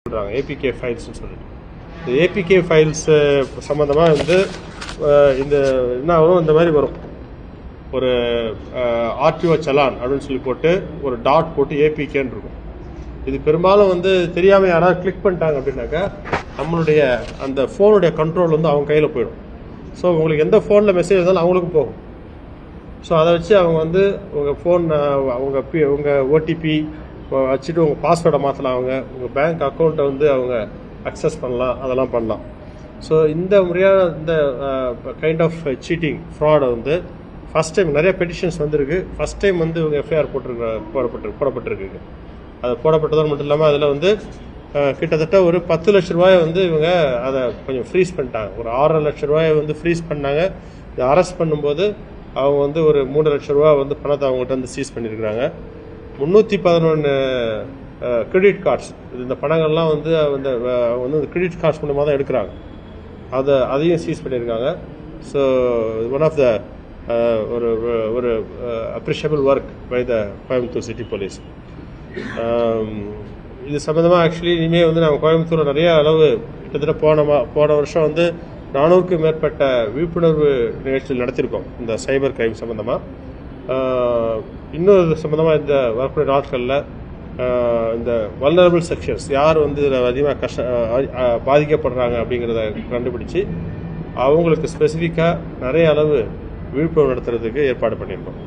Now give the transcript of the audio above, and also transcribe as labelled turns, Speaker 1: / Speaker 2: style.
Speaker 1: சொல்கிறாங்க ஏபிகே ஃபைல்ஸ்னு சொல்லிட்டு. இந்த ஏபிகே ஃபைல்ஸ் சம்மந்தமாக வந்து இந்த என்ன வரும், இந்த மாதிரி வரும், ஒரு ஆர்டிஓ சலான் அப்படின்னு சொல்லி போட்டு ஒரு டாட் போட்டு ஏபிகேன்னு இருக்கும். இது பெரும்பாலும் வந்து தெரியாமல் யாராவது கிளிக் பண்ணிட்டாங்க அப்படின்னாக்கா நம்மளுடைய அந்த ஃபோனுடைய கண்ட்ரோல் வந்து அவங்க கையில் போயிடும். ஸோ உங்களுக்கு எந்த ஃபோனில் மெசேஜ் இருந்தாலும் அவங்களுக்கும் போகும். ஸோ அதை வச்சு அவங்க வந்து உங்கள் ஃபோன் உங்கள் ஓடிபி வச்சுட்டு உங்கள் பாஸ்வேர்டை மாற்றலாம், உங்கள் பேங்க் அக்கௌண்ட்டை வந்து அவங்க அக்சஸ் பண்ணலாம், அதெல்லாம் பண்ணலாம். ஸோ இந்த முறையாக இந்த கைண்ட் ஆஃப் சீட்டிங் ஃப்ராடை வந்து ஃபஸ்ட் டைம் நிறைய பெட்டிஷன்ஸ் வந்துருக்கு. ஃபஸ்ட் டைம் வந்து இவங்க எஃப்ஐஆர் போடப்பட்டிருக்குங்க. அது போடப்பட்டதோடு மட்டும் இல்லாமல் அதில் வந்து கிட்டத்தட்ட ஒரு 10 லட்ச ரூபாயை வந்து இவங்க அதை கொஞ்சம் ஃப்ரீஸ் பண்ணிட்டாங்க. ஒரு 6.5 லட்ச ரூபாயை வந்து ஃப்ரீஸ் பண்ணாங்க. இதை அரெஸ்ட் பண்ணும்போது அவங்க வந்து ஒரு 3 லட்ச ரூபா வந்து பணத்தை அவங்ககிட்ட வந்து சீஸ் பண்ணியிருக்கிறாங்க. 311 கிரெடிட் கார்ட்ஸ், இந்த பணங்கள்லாம் வந்து வந்து கிரெடிட் கார்ட்ஸ் மூலமாக தான் எடுக்கிறாங்க. அதையும் சீஸ் பண்ணியிருக்காங்க. ஸோ ஒன் ஆஃப் த ஒரு appreciable work by the Coimbatore city police. இது சம்மந்தமாக ஆக்சுவலி இனிமேல் வந்து நம்ம கோயம்புத்தூரில் நிறைய அளவு கிட்டத்தட்ட போன வருஷம் வந்து 400க்கும் மேற்பட்ட விழிப்புணர்வு நிகழ்ச்சிகள் நடத்தியிருக்கோம் இந்த சைபர் கிரைம் சம்மந்தமாக. இன்னொரு சம்மந்தமாக இந்த வரக்கூடிய நாட்களில் இந்த வல்னரபிள் செக்ஷன்ஸ் யார் வந்து இதில் அதிகமாக பாதிக்கப்படுறாங்க அப்படிங்கிறத கண்டுபிடிச்சி அவங்களுக்கு ஸ்பெசிஃபிக்காக நிறைய அளவு விழிப்புணர்வு நடத்துறதுக்கு ஏற்பாடு பண்ணியிருக்கோம்.